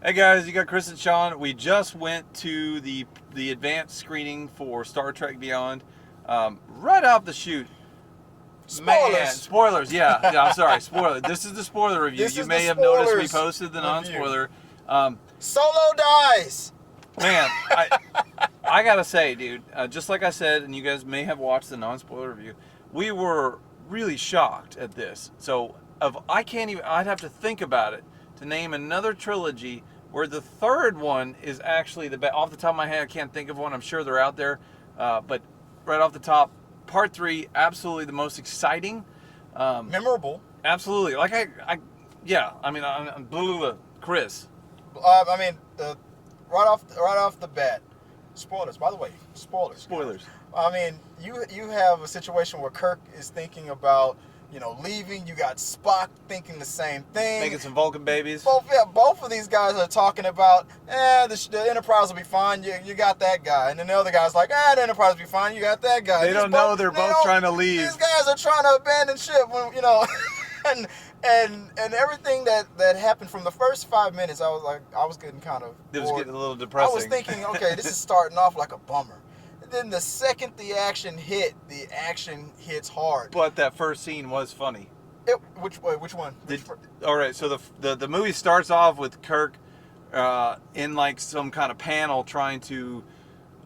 Hey guys, you got Chris and Sean. We just went to the advanced screening for Star Trek Beyond. Right off the shoot, man, Spoilers. spoilers. Yeah. I'm sorry, spoiler. This is the spoiler review. This You is the may have noticed we spoilers posted the review. non-spoiler. Um, Solo dies. man, I gotta say, dude, just like I said, and you guys may have watched the non-spoiler review, we were really shocked at this. So, I'd have to think about it to name another trilogy where the third one is actually the best. Off the top of my head, I can't think of one. I'm sure they're out there, but right off the top, part three, absolutely the most exciting. Memorable. Absolutely, like yeah. I mean, I'm Chris. Right off the bat, spoilers. By the way, spoilers. Spoilers. I mean, you have a situation where Kirk is thinking about leaving. You got Spock thinking the same thing. Making some Vulcan babies. Both of these guys are talking about, the Enterprise will be fine. You got that guy, and then the other guy's like, the Enterprise will be fine. You got that guy. They don't know they're both trying to leave. These guys are trying to abandon ship, and everything that happened from the first 5 minutes, I was getting kind of bored. It was getting a little depressing. I was thinking, okay, this is starting off like a bummer. And then the second the action hits hard. But that first scene was funny. Which one? All right, so the movie starts off with Kirk in like some kind of panel trying to,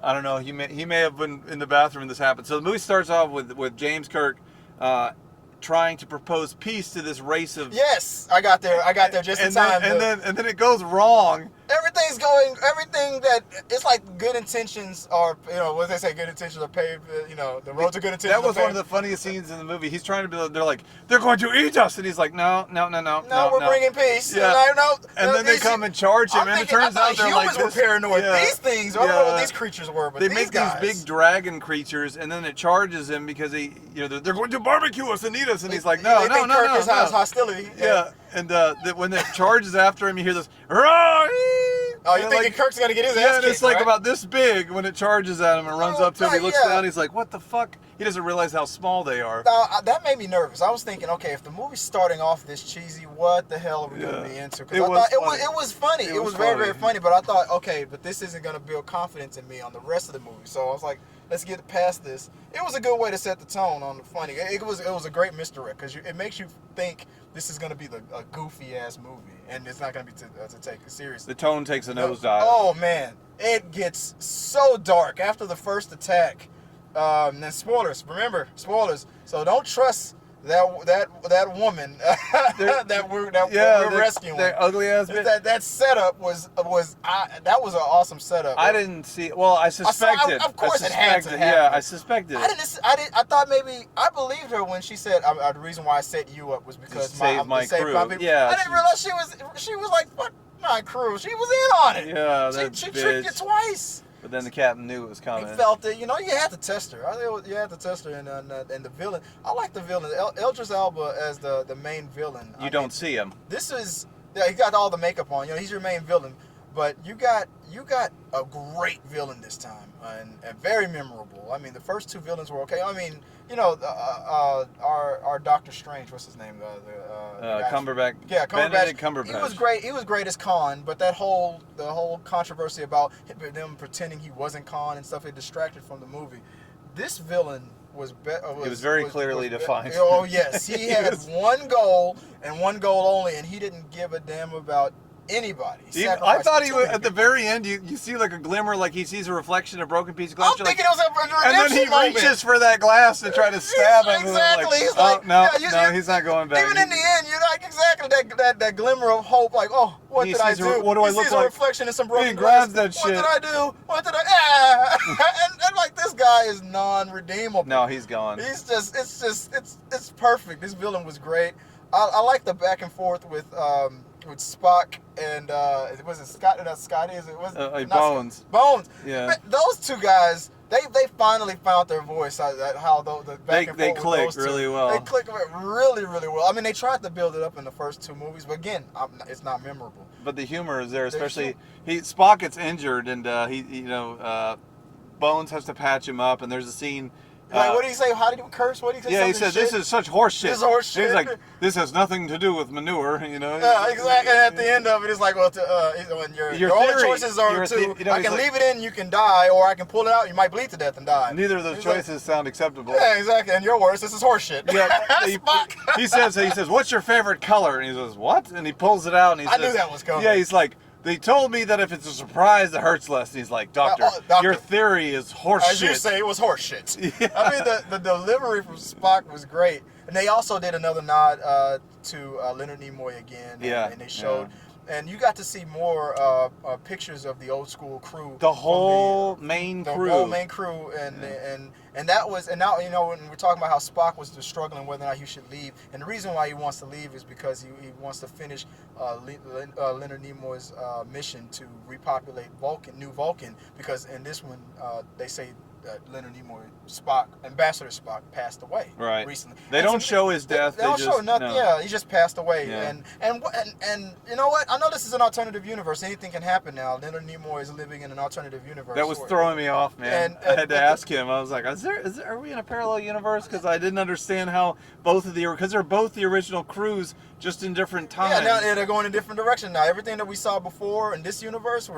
I don't know, he may have been in the bathroom when this happened. So the movie starts off with James Kirk trying to propose peace to this race of. Yes, I got there just in time. And then it goes wrong. Everything that it's like good intentions are, what they say, good intentions are paved, the roads are good intentions. That was one of the funniest scenes in the movie. He's trying to be, they're like, they're going to eat us, and he's like, no, we're bringing peace. Yeah. And then they come and charge him, and it turns out they're like humans were paranoid. Yeah. These things, I don't know what these creatures were, but they these make guys, these big dragon creatures, and then it charges him because they're going to barbecue us and eat us, and he's like, no. Kirk is hostility. Yeah, and when it charges after him, you hear this, "Roar!" Oh, you're thinking Kirk's gonna get his ass kicked, and it's like right? about this big when it charges at him and runs up to him. He looks yeah. down, he's like, what the fuck? He doesn't realize how small they are. Now, that made me nervous. I was thinking, okay, if the movie's starting off this cheesy, what the hell are we going to be into? Because it was funny. It was very, very funny, but I thought, okay, but this isn't going to build confidence in me on the rest of the movie. So I was like, let's get past this. It was a good way to set the tone on the funny. It was a great misdirect because it makes you think this is going to be a goofy-ass movie, and it's not going to be to take it seriously. The tone takes a nosedive. Oh, man. It gets so dark after the first attack. Then spoilers. Remember, spoilers. So don't trust that woman that we're rescuing. That ugly ass bitch. That setup was that was an awesome setup. I didn't see. Well, I suspected. Of course, it had to happen. Yeah, I suspected. I thought maybe I believed her when she said the reason why I set you up was because save my crew. Yeah, I didn't realize she was like, fuck my crew. She was in on it. Yeah, she tricked you twice. But then the captain knew it was coming. He felt it. You had to test her. You had to test her, and the villain. I like the villain, Idris Elba as the main villain. You don't see him. He got all the makeup on. He's your main villain, but you got a great villain this time, and very memorable. I mean, the first two villains were okay. I mean, our Doctor Strange, what's his name? Cumberbatch. Yeah, Benedict Cumberbatch. He was great. He was great as Khan, but the whole controversy about them pretending he wasn't Khan and stuff, it distracted from the movie. This villain was very clearly defined. Oh yes, he had one goal and one goal only, and he didn't give a damn about anybody. I thought he was at the very end. You see like a glimmer, like he sees a reflection, a broken piece of glass. I'm thinking it was a and then he reaches for that glass to try to stab him. Exactly. He's like, no, he's not going back. Even in the end, you're like exactly that glimmer of hope. Like, oh, what did I do? What do I look like? He sees a reflection in some broken glass. glass. That shit. What did I do? What did I? and like this guy is non-redeemable. No, he's gone. It's perfect. This villain was great. I like the back and forth with Spock and was it Scott? Not Scotty. Bones. Bones. Yeah. Those two guys, they finally found their voice. How the back and forth they click really well. They click really, really well. I mean, they tried to build it up in the first two movies, but again, it's not memorable. But the humor is there, especially Spock gets injured, and Bones has to patch him up, and there's a scene. Like, what did he say? How did he curse? What did he say? Yeah, he said, "This is such horse shit." This is horse shit. He's like, "This has nothing to do with manure," you know. Yeah, exactly. And at the end of it, it's like, well, when your only choices are two. I can leave it in, you can die, or I can pull it out, you might bleed to death and die. Neither of those choices sound acceptable. Yeah, exactly. And your words, this is horse shit. Yeah, he says, "What's your favorite color?" And he says, "What?" And he pulls it out, and he says, I knew that was coming. Yeah, he's like, "They told me that if it's a surprise, it hurts less." And he's like, Doctor, your theory is horse shit. As you say, it was horse shit. Yeah. I mean, the delivery from Spock was great. And they also did another nod to Leonard Nimoy again. And they showed... Yeah. And you got to see more pictures of the old school crew. The whole main crew. The whole main crew. And that was... And now, you know, when we're talking about how Spock was just struggling whether or not he should leave. And the reason why he wants to leave is because he wants to finish Leonard Nimoy's mission to repopulate New Vulcan. Because in this one, they say... Leonard Nimoy, Spock, Ambassador Spock, passed away recently. They don't show his death. They don't show nothing. No. Yeah, he just passed away. Yeah. And you know what? I know this is an alternative universe. Anything can happen now. Leonard Nimoy is living in an alternative universe. That was throwing me off, man. I had to ask him. I was like, are we in a parallel universe? Because I didn't understand how because they're both the original crews, just in different times. Yeah, now they're going in different directions now. Everything that we saw before in this universe,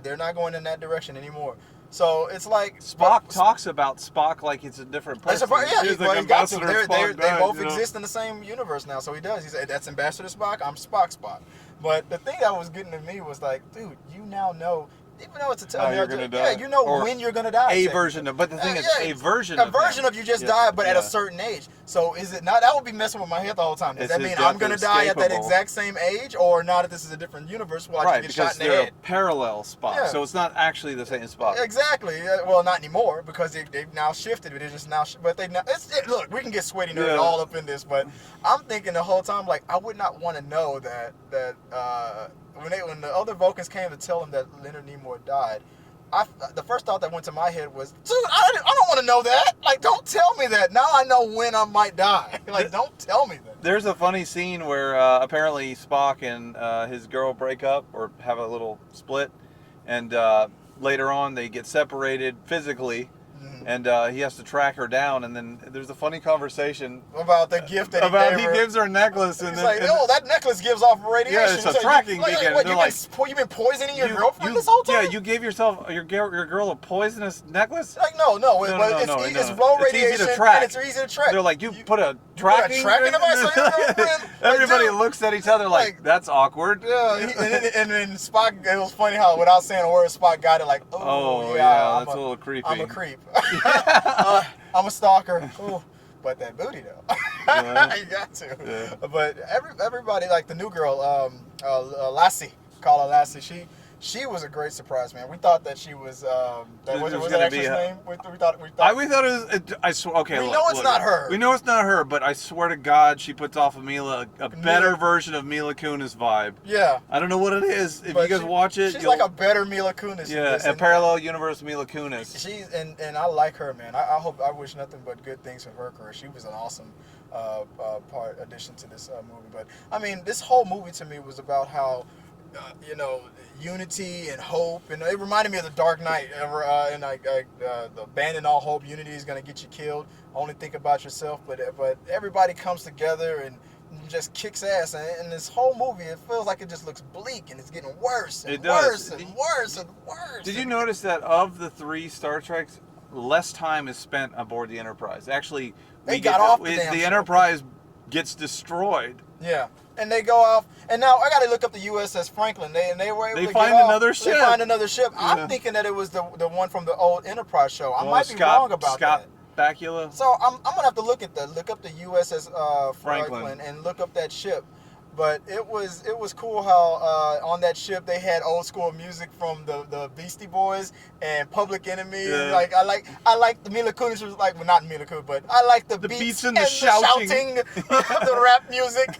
they're not going in that direction anymore. So it's like Spock talks about Spock like it's a different person. He's like Ambassador Spock. They both exist in the same universe now. So he does. He said, "That's Ambassador Spock. I'm Spock. But the thing that was getting to me was like, dude, you now know. Even though it's you're gonna die. Yeah, you know when you're gonna die. A version of, but the thing is, a version of you just died, but at a certain age. So is it not? That would be messing with my head the whole time. Does that mean I'm gonna die at that exact same age, or not? If this is a different universe, will I just get shot in the head? Because they're parallel Spock, so it's not actually the same Spock. Exactly. Well, not anymore because they've now shifted. But it's just now. But they now. Look, we can get sweaty nerd all up in this, but I'm thinking the whole time like I would not want to know that when the other Vulcans came to tell him that Leonard Nimoy died. The first thought that went to my head was, dude, I don't want to know that. Like, don't tell me that. Now I know when I might die. Like, don't tell me that. There's a funny scene where apparently Spock and his girl break up or have a little split. And later on, they get separated physically. And he has to track her down, and then there's a funny conversation about the gift that he gives her a necklace, and he's like, "Oh, that necklace gives off radiation." Yeah, it's a tracking beacon. You've been poisoning your girlfriend this whole time. Yeah, you gave your girl a poisonous necklace. Like, no, it's low radiation. It's easy to track. And it's easy to track. They're like, you put a tracking device on your girlfriend. Everybody looks at each other like that's awkward. Yeah, and then Spock. It was funny how without saying a word, Spock got it like, "Oh yeah, that's a little creepy. I'm a creep." I'm a stalker. Ooh, but that booty though, you got to. Yeah. But everybody, like the new girl, Lassie, call her Lassie. She was a great surprise, man. We thought that she was. Was that actress name? We thought it was. I swear. Okay, we know it's not her. We know it's not her, but I swear to God, she puts off a better version of Mila Kunis vibe. Yeah. I don't know what it is. If you guys watch it, she's like a better Mila Kunis. Yeah, a parallel universe Mila Kunis. She's and I like her, man. I wish nothing but good things for her career. She was an awesome addition to this movie. But I mean, this whole movie to me was about how. Unity and hope, and it reminded me of the Dark Knight. And the abandon all hope. Unity is gonna get you killed. Only think about yourself. But everybody comes together and just kicks ass. And this whole movie, it feels like it just looks bleak, and it's getting worse and worse and worse and worse. Did you notice that of the 3 Star Treks, less time is spent aboard the Enterprise? Actually, the Enterprise gets destroyed. Yeah. And they go off, and now I got to look up the USS Franklin. They find another ship. They find another ship. Yeah. I'm thinking that it was the one from the old Enterprise show. I might be wrong about that. Scott Bakula. So I'm gonna have to look up the USS Franklin and look up that ship. But it was cool how on that ship they had old school music from the Beastie Boys and Public Enemy. Yeah. Like I like the Mila Kunis was like, well, not Mila Kunis, but I like the beats and the shouting, the rap music,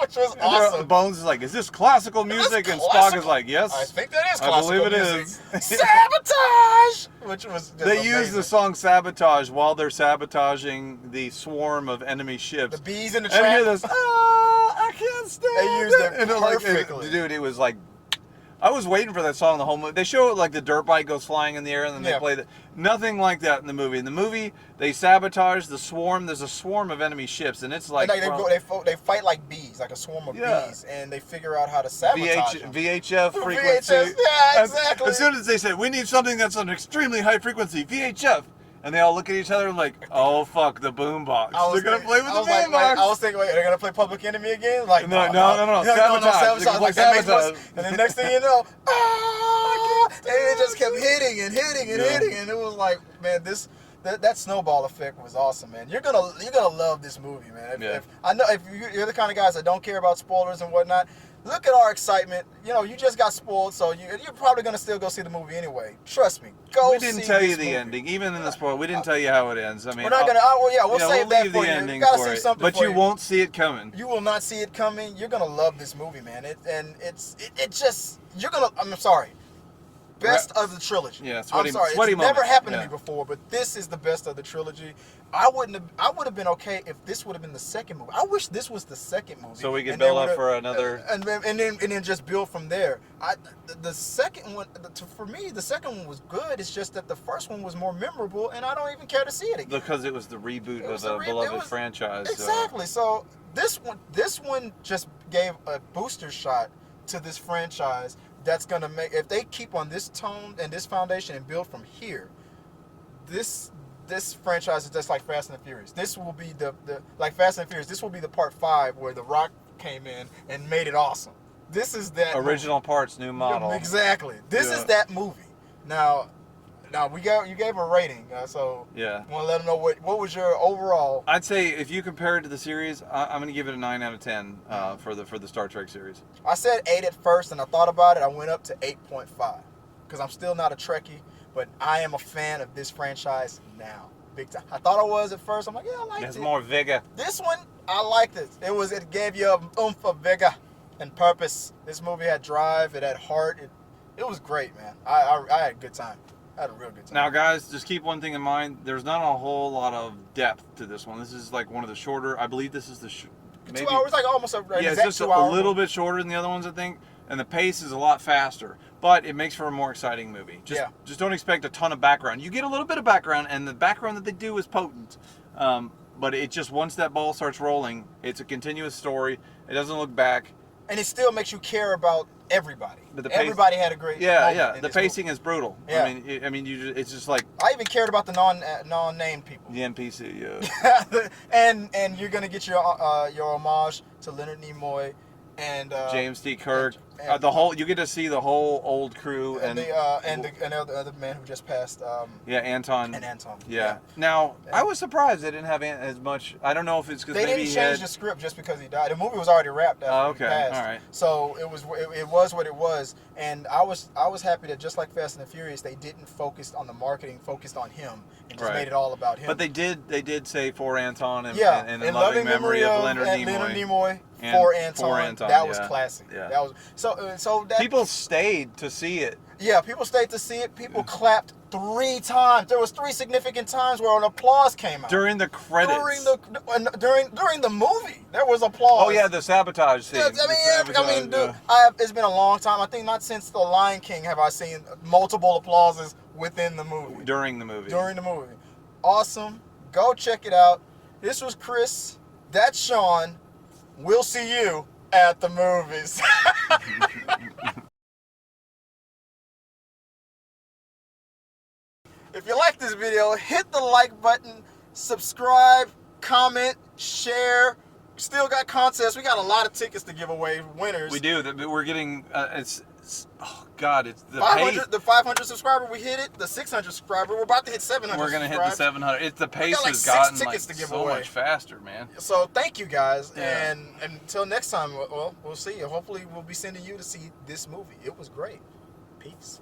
which was awesome. Bones is like, is this classical music? And Spock is like, yes, I think that is classical music. I believe it is. Sabotage, which was just they use the song Sabotage while they're sabotaging the swarm of enemy ships. The bees in the trap. And you hear this, I can't stand They used it and perfectly. dude, it was like, I was waiting for that song the whole movie. They show it like the dirt bike goes flying in the air and then they play the nothing like that in the movie. In the movie, they sabotage the swarm. There's a swarm of enemy ships, and it's like they fight like bees, like a swarm of bees, and they figure out how to sabotage them. VHF frequency. VHF, yeah, exactly. As soon as they said we need something that's an extremely high frequency, VHF. And they all look at each other like, oh fuck, the boombox. They're gonna play with the boombox. I was thinking, wait, they're gonna play Public Enemy again? Like, no. Sabotage. Like, sabotage. And the next thing you know, and it just kept hitting and hitting, and it was like, man, that snowball effect was awesome, man. You're gonna love this movie, man. If you're the kind of guys that don't care about spoilers and whatnot, look at our excitement. You know, you just got spoiled, so you're probably going to still go see the movie anyway. Trust me. We didn't tell you the ending. Even in the spoiler, we didn't tell you how it ends. I mean, we're not going to... we'll save that for you. You got to see something but you won't see it coming. You will not see it coming. You're going to love this movie, man. It just... You're going to... I'm sorry. Best of the trilogy. Yeah, I'm sorry. It's never happened to me before, but this is the best of the trilogy. I would have been okay if this would have been the second movie. I wish this was the second movie. So we could build up for another, and then just build from there. The second one, for me, the second one was good. It's just that the first one was more memorable, and I don't even care to see it again because it was the reboot of the beloved franchise. Exactly. So this one just gave a booster shot to this franchise. That's gonna make, if they keep on this tone and this foundation and build from here, this franchise is just like Fast and the Furious. This will be the like Fast and the Furious. This will be the part 5 where The Rock came in and made it awesome. This is that original movie. Parts, new model. Exactly. This is that movie. Now you gave a rating, so yeah. Want to let them know what was your overall? I'd say if you compare it to the series, I'm going to give it a 9 out of 10 for the Star Trek series. I said 8 at first, and I thought about it. I went up to 8.5 because I'm still not a Trekkie, but I am a fan of this franchise now, big time. I thought I was at first. I'm like, yeah, I liked it. There's more vigor. This one, I liked it. It gave you an oomph of vigor and purpose. This movie had drive. It had heart. It was great, man. I had a good time. I had a real good time. Now, guys, just keep one thing in mind. There's not a whole lot of depth to this one. This is like one of the shorter. I believe this is the... 2 hours, like almost a... Yeah, it's just a little bit shorter than the other ones, I think. And the pace is a lot faster. But it makes for a more exciting movie. Just don't expect a ton of background. You get a little bit of background, and the background that they do is potent. But it just, once that ball starts rolling, it's a continuous story. It doesn't look back. And it still makes you care about everybody. But everybody had a great moment. The pacing is brutal. Yeah. I mean, it's just like... I even cared about the non-named people. The NPC, yeah. and you're gonna get your homage to Leonard Nimoy and James T. Kirk. You get to see the whole old crew and the other man who just passed. Anton. And Anton. Yeah. Now I was surprised they didn't have as much. I don't know if it's because they didn't change the script just because he died. The movie was already wrapped after he passed. All right. So it was what it was, and I was happy that just like Fast and the Furious, they didn't focus on the marketing, focused on him, and just made it all about him. But they did say for Anton and in loving memory of Leonard Nimoy. For Anton. That was classic. Yeah. That was so that people stayed to see it. Yeah, people stayed to see it. People clapped 3 times. There was 3 significant times where an applause came out during the credits. During the movie, there was applause. Oh yeah, the sabotage scene. I mean, dude, it's been a long time. I think not since The Lion King have I seen multiple applauses within the movie. During the movie. Awesome. Go check it out. This was Chris. That's Sean. We'll see you at the movies. If you like this video, hit the like button, subscribe, comment, share. Still got contests. We got a lot of tickets to give away, winners. We do. We're getting oh God, it's the 500. The 500 subscriber, we hit it. The 600 subscriber, we're about to hit 700. We're gonna hit the 700. It's the pace has gotten so much faster, man. So thank you guys, and until next time, we'll see you. Hopefully, we'll be sending you to see this movie. It was great. Peace.